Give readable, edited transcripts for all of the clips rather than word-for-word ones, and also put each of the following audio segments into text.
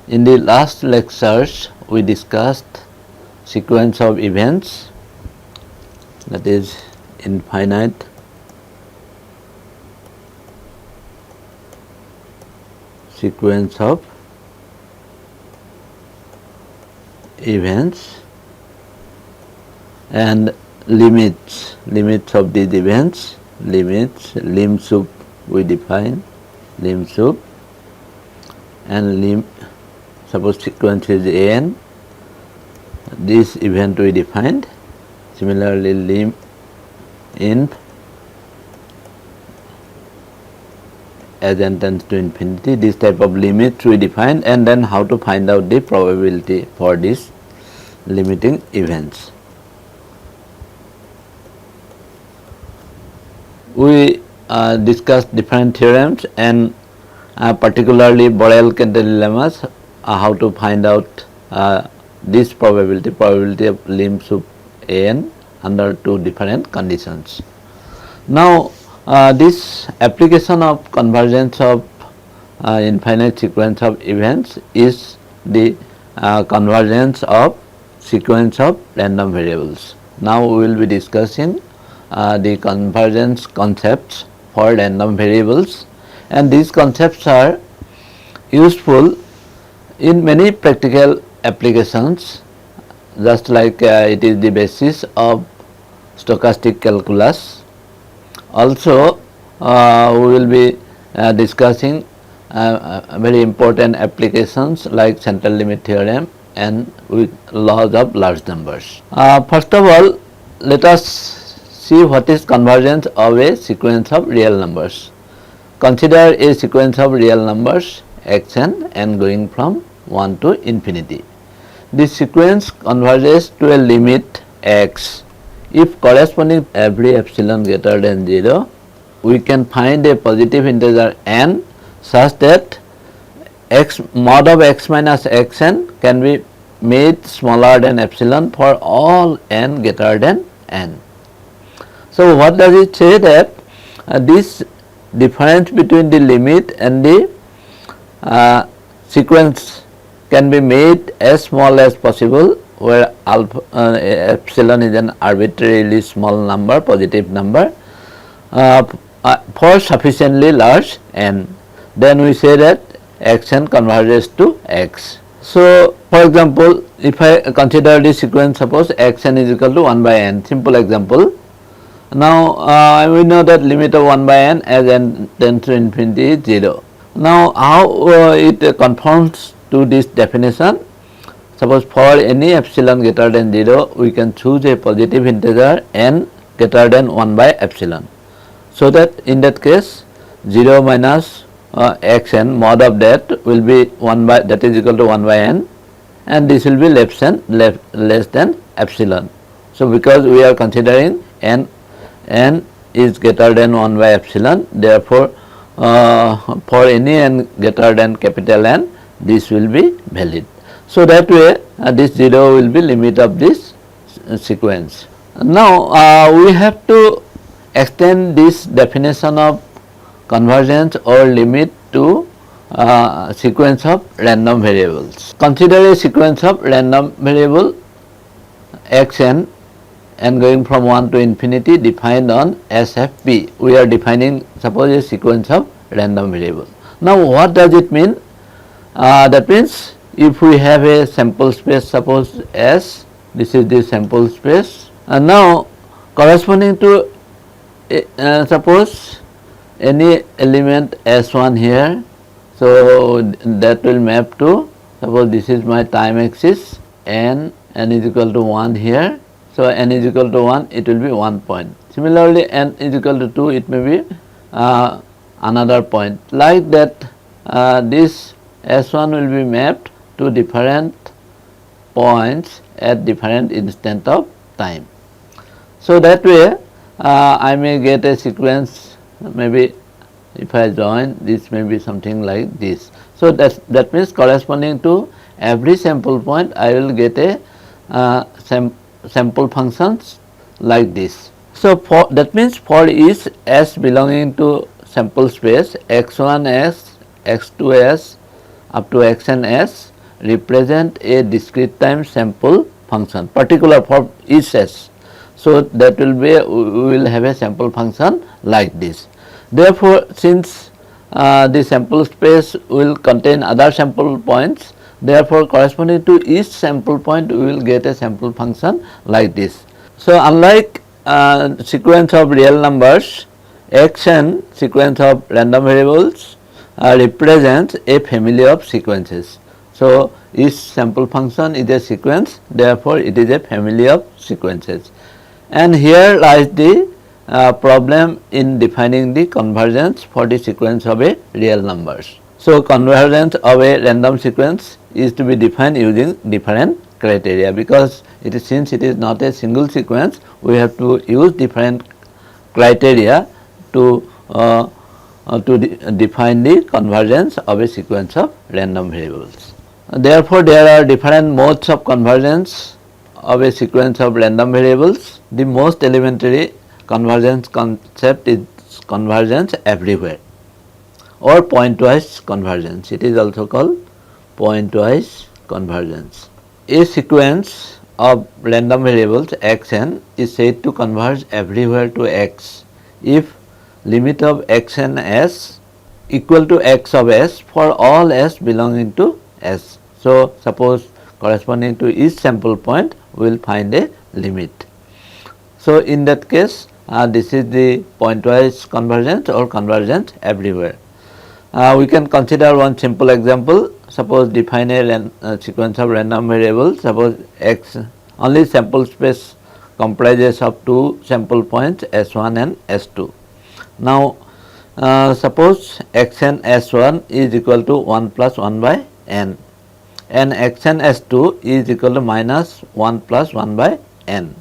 In the last lectures, we discussed sequence of events, that is infinite sequence of events and limits of these events, lim sup we define, lim sup, and lim, suppose sequence is n, this event we defined. Similarly, lim inf as n tends to infinity, this type of limits we defined, and then how to find out the probability for these limiting events. We discussed different theorems and particularly Borel-Cantor dilemmas, how to find out this probability of lim sup n under two different conditions. Now, this application of convergence of infinite sequence of events is the convergence of sequence of random variables. Now, we will be discussing the convergence concepts for random variables, and these concepts are useful in many practical applications, just like it is the basis of stochastic calculus. Also, we will be discussing very important applications like central limit theorem and with laws of large numbers. First of all, let us see what is convergence of a sequence of real numbers. Consider a sequence of real numbers xn and going from 1 to infinity. This sequence converges to a limit x. If corresponding every epsilon greater than 0, we can find a positive integer n such that x mod of x minus xn can be made smaller than epsilon for all n greater than n. So, what does it say? That this difference between the limit and the sequence can be made as small as possible, where alpha, epsilon is an arbitrarily small number, positive number, for sufficiently large n. Then we say that xn converges to x. So, for example, if I consider this sequence, suppose xn is equal to 1 by n, simple example. Now, we know that limit of 1 by n as n tends to infinity is 0. Now, how it conforms to this definition? Suppose for any epsilon greater than 0, we can choose a positive integer n greater than 1 by epsilon. So, that in that case 0 minus xn mod of that will be 1 by, that is equal to 1 by n, and this will be less than epsilon. So, because we are considering n is greater than 1 by epsilon, therefore, for any n greater than capital N, this will be valid. So, that way this 0 will be limit of this sequence. Now, we have to extend this definition of convergence or limit to sequence of random variables. Consider a sequence of random variable xn and going from 1 to infinity defined on SFP. We are defining, suppose, a sequence of random variable. Now, what does it mean? That means, if we have a sample space, suppose S, this is the sample space, and now corresponding to suppose any element S1 here, so that will map to, suppose this is my time axis, n is equal to 1 here. So, n is equal to 1, it will be 1 point. Similarly, n is equal to 2, it may be another point. Like that, this S1 will be mapped to different points at different instant of time. So, that way I may get a sequence, maybe if I join, this may be something like this. So, that means corresponding to every sample point, I will get a sample functions like this. So, that means for each S belonging to sample space x1s, x2s up to xns, represent a discrete time sample function particular for each s. So, that will be we will have a sample function like this. Therefore, since the sample space will contain other sample points, therefore, corresponding to each sample point we will get a sample function like this. So, unlike sequence of real numbers, xn sequence of random variables represents a family of sequences. So, each sample function is a sequence, therefore, it is a family of sequences. And here lies the problem in defining the convergence for the sequence of a real numbers. So, convergence of a random sequence is to be defined using different criteria, because it is, since it is not a single sequence, we have to use different criteria to define the convergence of a sequence of random variables. Therefore, there are different modes of convergence of a sequence of random variables. The most elementary convergence concept is convergence everywhere or pointwise convergence. It is also called pointwise convergence. A sequence of random variables xn is said to converge everywhere to x if limit of xn s equal to x of s for all s belonging to s. So, suppose corresponding to each sample point we will find a limit. So, in that case this is the pointwise convergence or convergence everywhere. We can consider one simple example. Suppose define a sequence of random variables. Suppose x only sample space comprises of two sample points s1 and s2. Now, suppose xn s1 is equal to 1 plus 1 by n and xn s2 is equal to minus 1 plus 1 by n.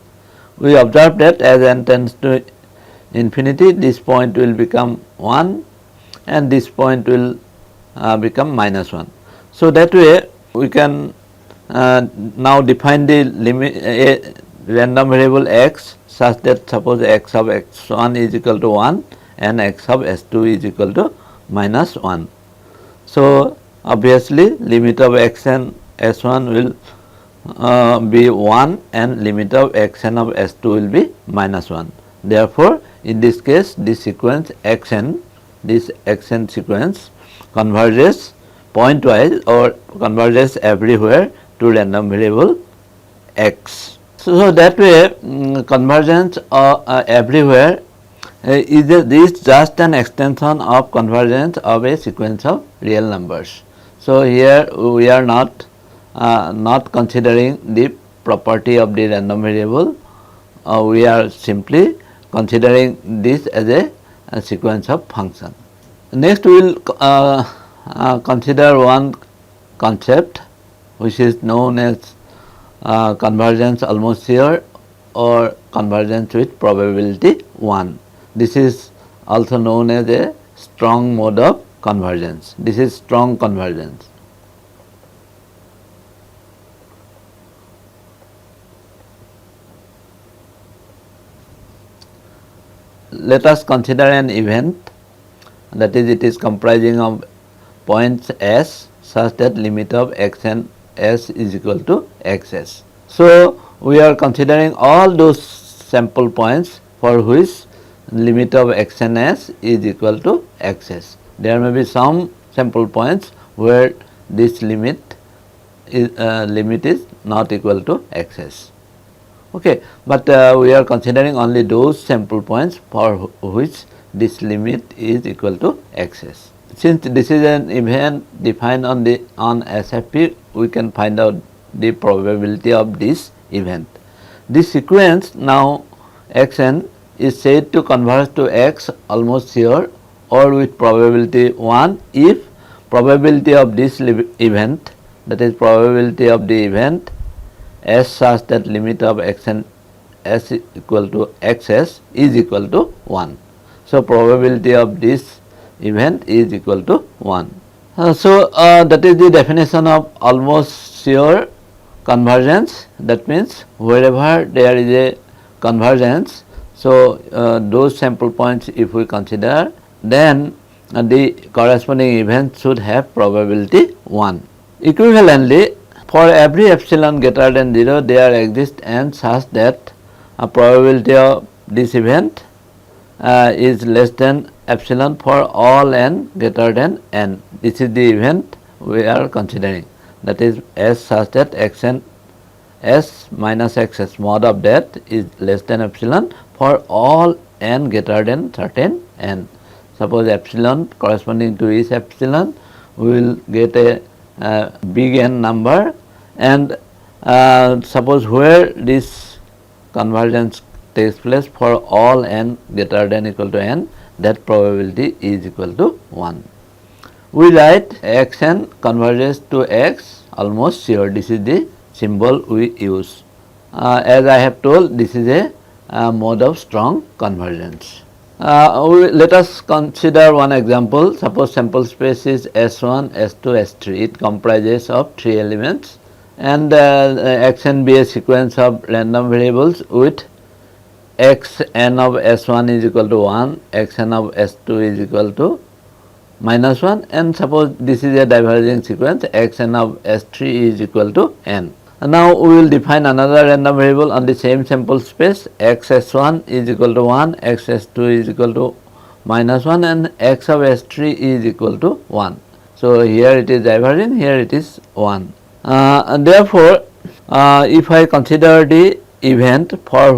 We observe that as n tends to infinity, this point will become 1 and this point will become minus 1. So, that way we can now define the limit a random variable x such that suppose x of x1 is equal to 1 and x of s2 is equal to minus 1. So, obviously limit of xn s1 will be 1 and limit of xn of s2 will be minus 1. Therefore, in this case this sequence xn, this xn sequence converges pointwise or converges everywhere to random variable x. So, that way convergence everywhere is just an extension of convergence of a sequence of real numbers. So, here we are not considering the property of the random variable, we are simply considering this as a sequence of function. Next, we will consider one concept which is known as convergence almost sure or convergence with probability 1. This is also known as a strong mode of convergence. This is strong convergence. Let us consider an event, that is, it is comprising of points s such that limit of x and s is equal to xs. So, we are considering all those sample points for which limit of x and s is equal to xs. There may be some sample points where this limit is not equal to xs. Okay, but we are considering only those sample points for which this limit is equal to xs. Since this is an event defined on SFP, we can find out the probability of this event. This sequence now xn is said to converge to x almost sure or with probability 1 if probability of this event, that is probability of the event s such that limit of x and s equal to xs is equal to 1. So, probability of this event is equal to 1. So, that is the definition of almost sure convergence. That means, wherever there is a convergence, so those sample points if we consider, then the corresponding event should have probability 1. Equivalently, for every epsilon greater than 0, there exists n such that a probability of this event is less than epsilon for all n greater than n. This is the event we are considering, that is S such that xn S minus xs mod of that is less than epsilon for all n greater than certain n. Suppose epsilon corresponding to each epsilon, we will get a big n number, and suppose where this convergence takes place for all n greater than equal to n, that probability is equal to 1. We write xn converges to x almost sure. This is the symbol we use. As I have told, this is a mode of strong convergence. Let us consider one example. Suppose sample space is S1, S2, S3. It comprises of 3 elements, and xn be a sequence of random variables with xn of S1 is equal to 1, xn of S2 is equal to minus 1, and suppose this is a diverging sequence, xn of S3 is equal to n. And now we will define another random variable on the same sample space. xs1 is equal to 1, xs2 is equal to minus 1, and x of s3 is equal to 1. So here it is diverging, here it is 1. And therefore, if I consider the event for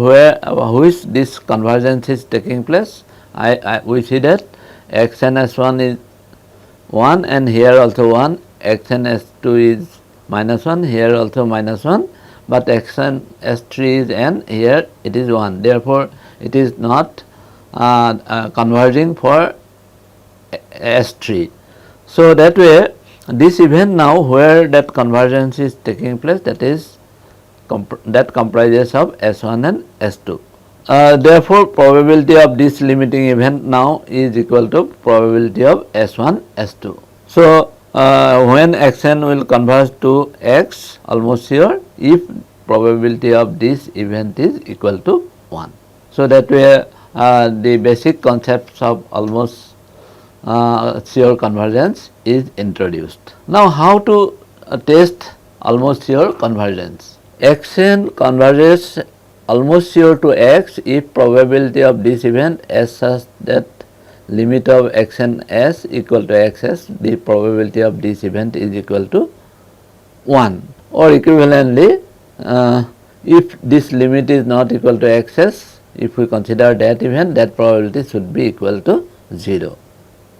which this convergence is taking place, we see that xn s1 is 1, and here also 1, xn s2 is minus 1, here also minus 1, but xn s3 is n, here it is 1. Therefore, it is not converging for s3. So that way, this event now where that convergence is taking place, that is that comprises of s1 and s2. Therefore, probability of this limiting event now is equal to probability of s1 s2. So when xn will converge to x almost sure if probability of this event is equal to 1. So that way the basic concepts of almost sure convergence is introduced. Now how to test almost sure convergence? Xn converges almost sure to x if probability of this event s such that limit of xn s equal to xs, the probability of this event is equal to 1, or equivalently if this limit is not equal to xs, if we consider that event, that probability should be equal to 0.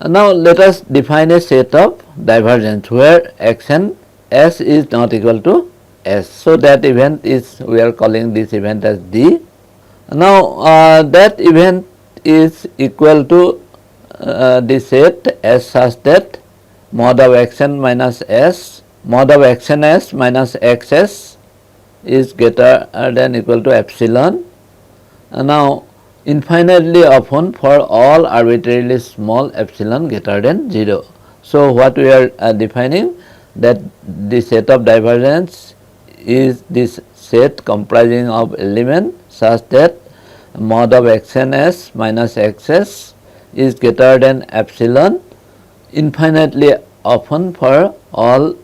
Now let us define a set of divergence where xn s is not equal to s. So that event is, we are calling this event as D. Now that event is equal to the set S such that mod of xn minus s, mod of xn s minus xs is greater than equal to epsilon. Now infinitely often for all arbitrarily small epsilon greater than 0. So what we are defining, that the set of divergence is this set comprising of element such that mod of xn s minus xs is greater than epsilon infinitely often for all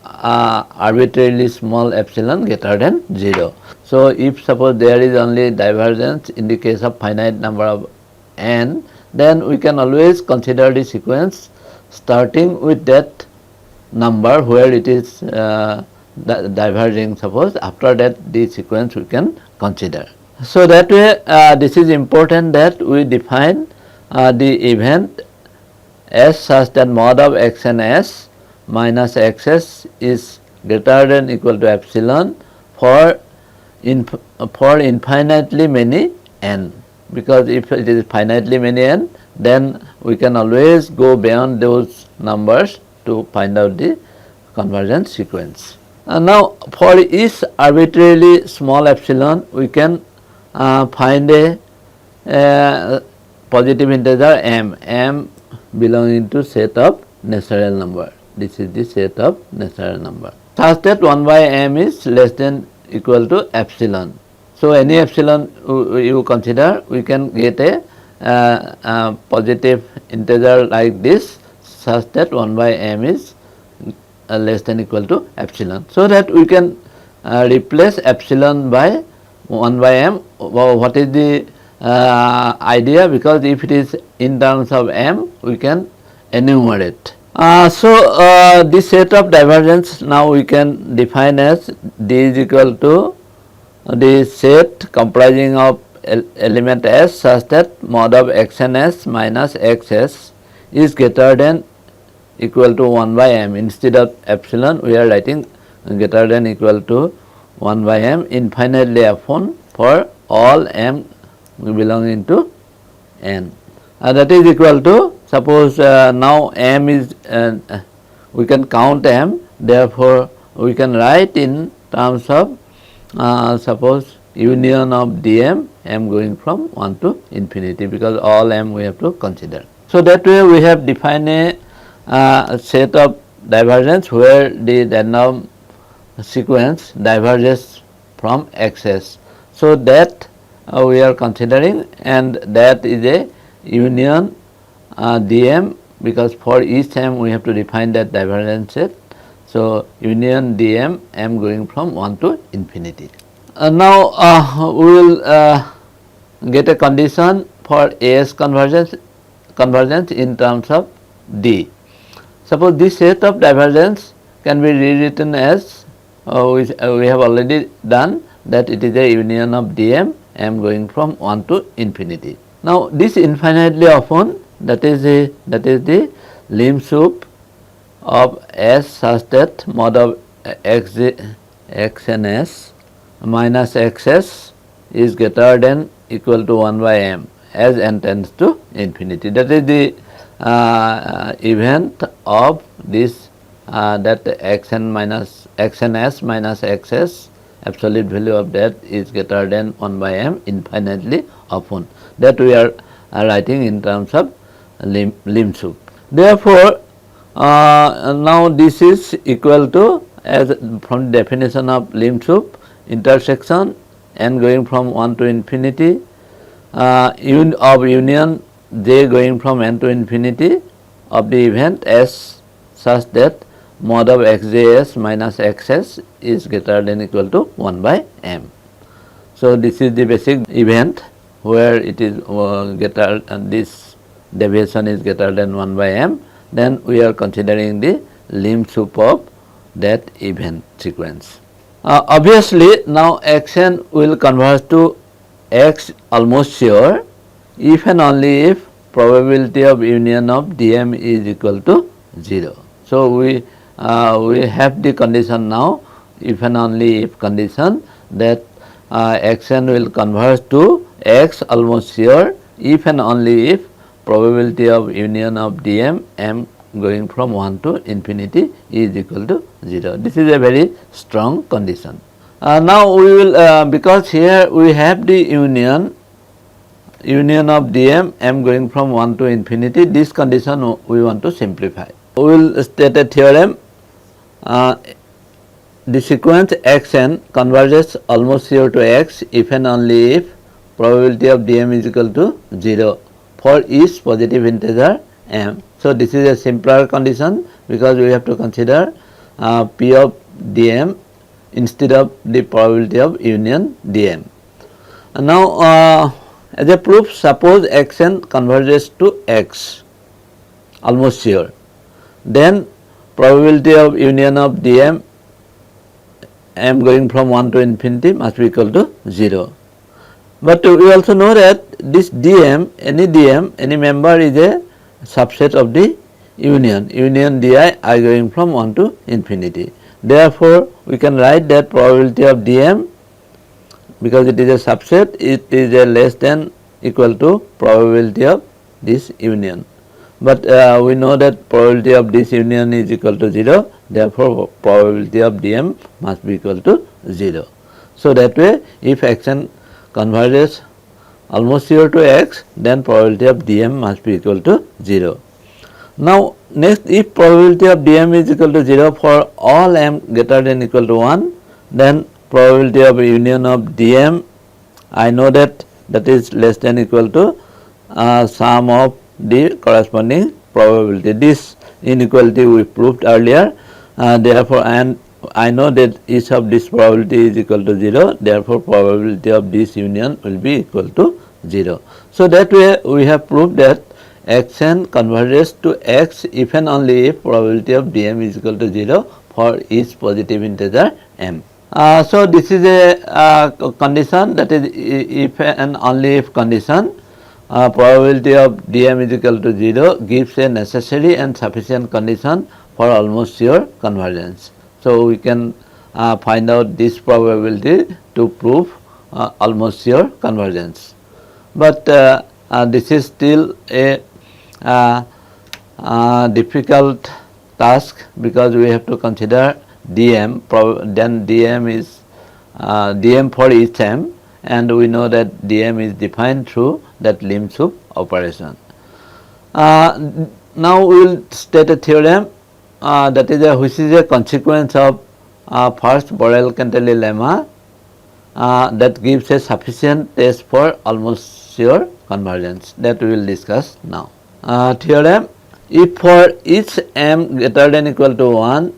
arbitrarily small epsilon greater than 0. So if suppose there is only divergence in the case of finite number of n, then we can always consider the sequence starting with that number where it is diverging. Suppose after that the sequence we can consider. So that way this is important that we define the event s such that mod of xn s minus xs is greater than equal to epsilon for infinitely many n, because if it is finitely many n, then we can always go beyond those numbers to find out the convergence sequence. Now for each arbitrarily small epsilon, we can find a positive integer m belonging to set of natural number. This is the set of natural number such that 1 by m is less than equal to epsilon. So any epsilon you consider, we can get a positive integer like this such that 1 by m is less than equal to epsilon. So that we can replace epsilon by 1 by m. What is the idea? Because if it is in terms of m, we can enumerate. So this set of divergence now we can define as D is equal to the set comprising of element S such that mod of xns minus xs is greater than equal to 1 by m. Instead of epsilon, we are writing greater than equal to 1 by m infinitely upon for all m belonging to n. That is equal to, suppose now m is, we can count m, therefore we can write in terms of suppose union of dm, m going from 1 to infinity, because all m we have to consider. So that way we have defined a set of divergence where the random sequence diverges from xs. So that we are considering, and that is a union dm, because for each m we have to define that divergence set. So union dm, m going from 1 to infinity. Now we will get a condition for as convergence in terms of d. Suppose this set of divergence can be rewritten as we have already done, that it is a union of dm, m going from 1 to infinity. Now this infinitely often, that is the limb soup of S such that mod of xns minus xs is greater than equal to 1 by m as n tends to infinity. That is the event of this that xns minus xs, absolute value of that is greater than 1 by m infinitely often, that we are writing in terms of limb soup. Therefore now this is equal to, as from the definition of limb soup, intersection n going from 1 to infinity of union j going from n to infinity of the event s such that mod of xjs minus xs is greater than equal to 1 by m. So this is the basic event where it is greater, this deviation is greater than 1 by m. Then we are considering the limb soup of that event sequence. Obviously now xn will converge to x almost sure if and only if probability of union of dm is equal to 0. So we have the condition now, if and only if condition, that xn will converge to x almost sure if and only if probability of union of dm, m going from 1 to infinity is equal to 0. This is a very strong condition. Now we will, because here we have the union of dm, m going from 1 to infinity, this condition we want to simplify. We will state a theorem. The sequence xn converges almost sure to x if and only if probability of dm is equal to 0 for each positive integer m. So this is a simpler condition, because we have to consider p of dm instead of the probability of union dm. Now as a proof, suppose xn converges to x almost sure, then probability of union of dm, m going from 1 to infinity must be equal to 0. But we also know that this dm, any member is a subset of the union di, I going from 1 to infinity. Therefore we can write that probability of dm, because it is a subset, it is a less than equal to probability of this union. But we know that probability of this union is equal to 0, therefore probability of dm must be equal to 0. So that way, if xn converges almost sure to x, then probability of dm must be equal to 0. Now next, if probability of dm is equal to 0 for all m greater than equal to 1, then probability of union of dm, I know that is less than equal to sum of the corresponding probability. This inequality we proved earlier, Therefore, and I know that each of this probability is equal to 0, therefore probability of this union will be equal to 0. So that way we have proved that xn converges to x if and only if probability of dm is equal to 0 for each positive integer m. So this is a condition, that is if and only if condition. Probability of dm is equal to 0 gives a necessary and sufficient condition for almost sure convergence. So we can find out this probability to prove almost sure convergence. But this is still a difficult task, because we have to consider dm, then dm is dm for each m, and we know that dm is defined through that limb soup operation. Now we will state a theorem that is which is a consequence of first Borel-Cantelli lemma that gives a sufficient test for almost sure convergence, that we will discuss now. Theorem: if for each m greater than equal to 1,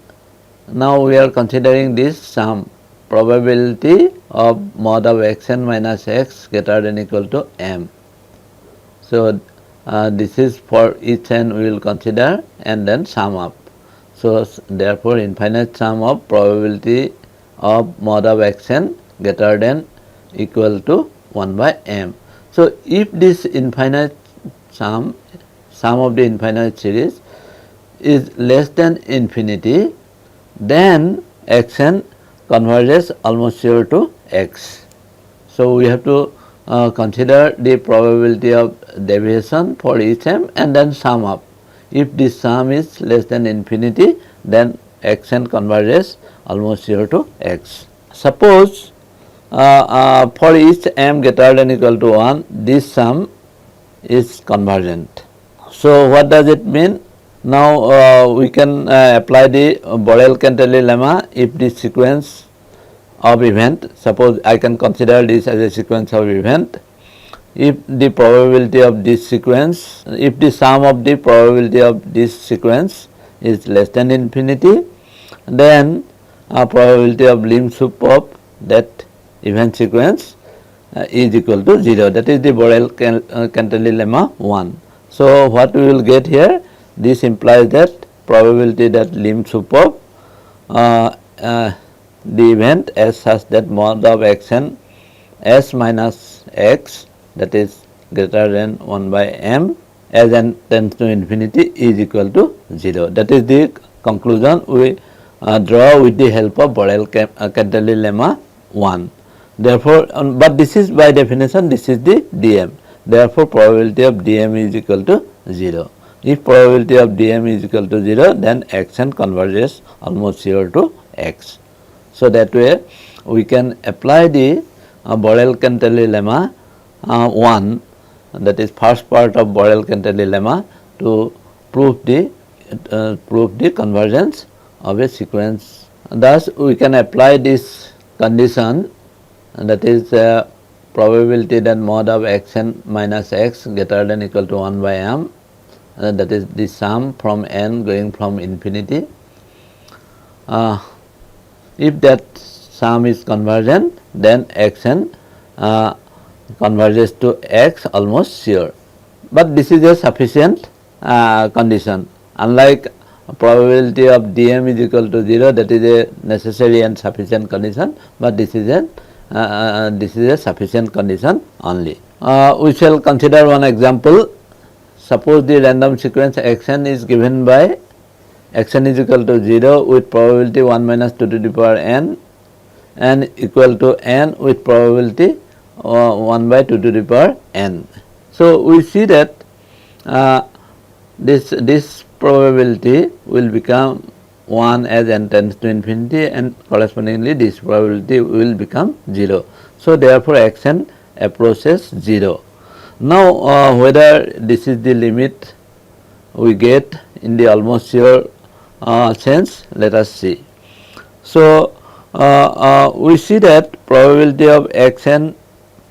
now we are considering this sum, probability of mod of xn minus x greater than equal to m. So this is for each n we will consider and then sum up. So therefore infinite sum of probability of mod of xn greater than equal to 1 by m. So if this infinite sum of the infinite series is less than infinity, then xn converges almost sure to x. So we have to consider the probability of deviation for each m and then sum up. If this sum is less than infinity, then xn converges almost sure to x. Suppose for each m greater than equal to 1, this sum is convergent. So what does it mean? Now we can apply the Borel-Cantelli lemma if this sequence of event, suppose I can consider this as a sequence of event. If the probability of this sequence, if the sum of the probability of this sequence is less than infinity, then probability of limb soup of that event sequence is equal to 0. That is the Borel-Cantelli lemma 1. So what we will get here? This implies that probability that limb soup of the event as such that mod of xn s minus x, that is greater than 1 by m, as n tends to infinity, is equal to 0. That is the conclusion we draw with the help of Borel-Cantelli lemma 1. Therefore, but this is by definition, this is the dm. Therefore, probability of dm is equal to 0. If probability of dm is equal to 0, then xn converges almost sure to x. So that way we can apply the Borel-Cantelli lemma 1, that is first part of Borel-Cantelli lemma, to prove the convergence of a sequence. Thus we can apply this condition, that is probability that mod of xn minus x greater than equal to 1 by m, that is the sum from n going from infinity. If that sum is convergent, then xn converges to x almost sure. But this is a sufficient condition. Unlike probability of dm is equal to 0, that is a necessary and sufficient condition, but this is a sufficient condition only. We shall consider one example. Suppose the random sequence xn is given by xn is equal to 0 with probability 1 minus 2 to the power n, and equal to n with probability 1 by 2 to the power n. So we see that this probability will become 1 as n tends to infinity, and correspondingly this probability will become 0. So therefore xn approaches 0. Now whether this is the limit we get in the almost sure sense, let us see. So we see that probability of xn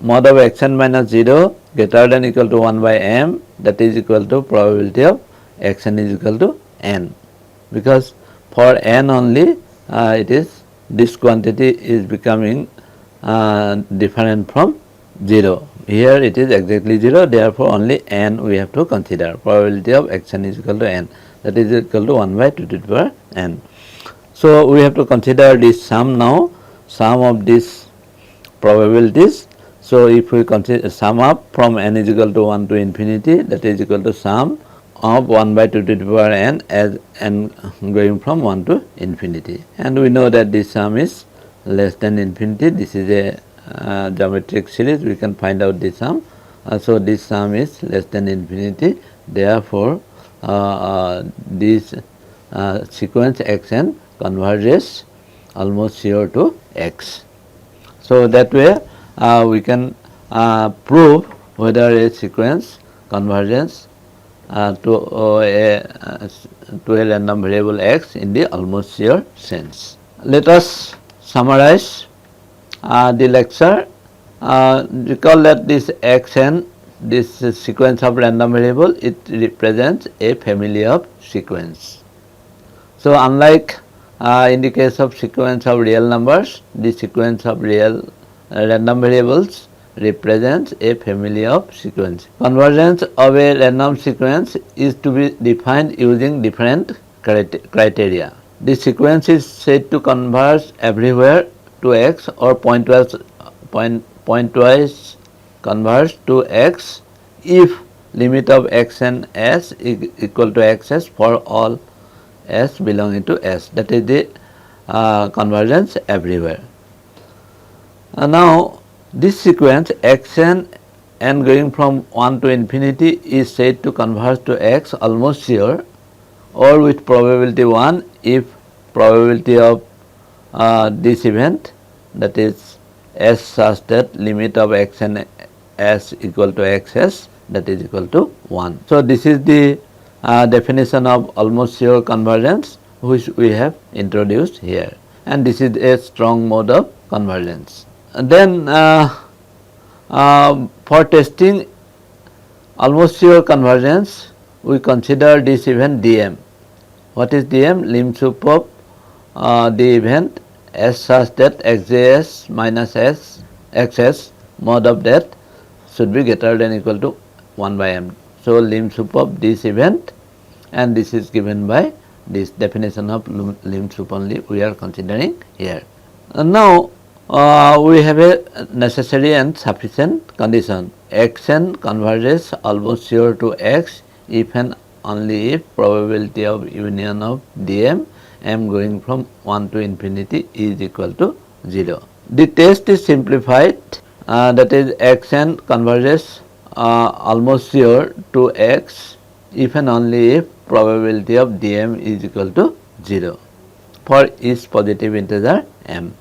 mod of xn minus 0 greater than equal to 1 by m, that is equal to probability of xn is equal to n, because for n only it is this quantity is becoming different from 0. Here it is exactly 0, therefore only n we have to consider. Probability of xn is equal to n, that is equal to 1 by 2 to the power n. So we have to consider this sum now, sum of these probabilities. So if we consider sum up from n is equal to 1 to infinity, that is equal to sum of 1 by 2 to the power n as n going from 1 to infinity, and we know that this sum is less than infinity. This is a geometric series, we can find out this sum. So this sum is less than infinity, therefore this sequence xn converges almost sure to x. So that way we can prove whether a sequence convergence to a random variable x in the almost sure sense. Let us summarize the lecture. Recall that this xn, this sequence of random variable, it represents a family of sequence. So unlike in the case of sequence of real numbers, the sequence of real random variables represents a family of sequence. Convergence of a random sequence is to be defined using different criteria. The sequence is said to converge everywhere to x or pointwise converge to x if limit of xn s is equal to xs for all s belonging to s, that is the convergence everywhere. Now this sequence xn n going from 1 to infinity is said to converge to x almost sure or with probability 1 if probability of this event, that is s such that limit of xn s equal to xs, that is equal to 1. So this is the definition of almost sure convergence which we have introduced here, and this is a strong mode of convergence. And then for testing almost sure convergence, we consider this event dm. What is dm? Lim sup of the event s such that xjs minus s xs mod of that should be greater than equal to 1 by m. So lim sup of this event, and this is given by this definition of lim sup only we are considering here. And now we have a necessary and sufficient condition. xn converges almost sure to x if and only if probability of union of dm m going from 1 to infinity is equal to 0. The test is simplified, that is xn converges almost sure to x if and only if probability of dm is equal to 0 for each positive integer m.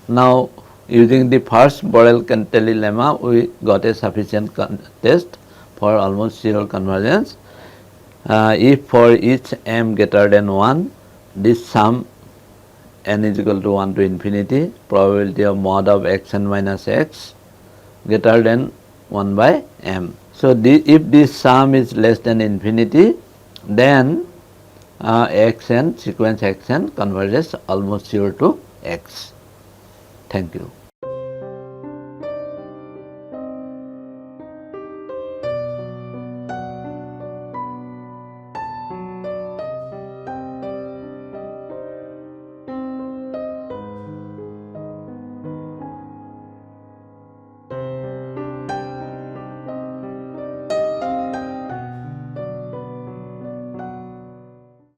Now using the first Borel-Cantelli lemma, we got a sufficient test for almost sure convergence. If for each m greater than 1, this sum n is equal to 1 to infinity, probability of mod of xn minus x greater than 1 by m. So if this sum is less than infinity, then xn, sequence xn converges almost sure to x. Thank you.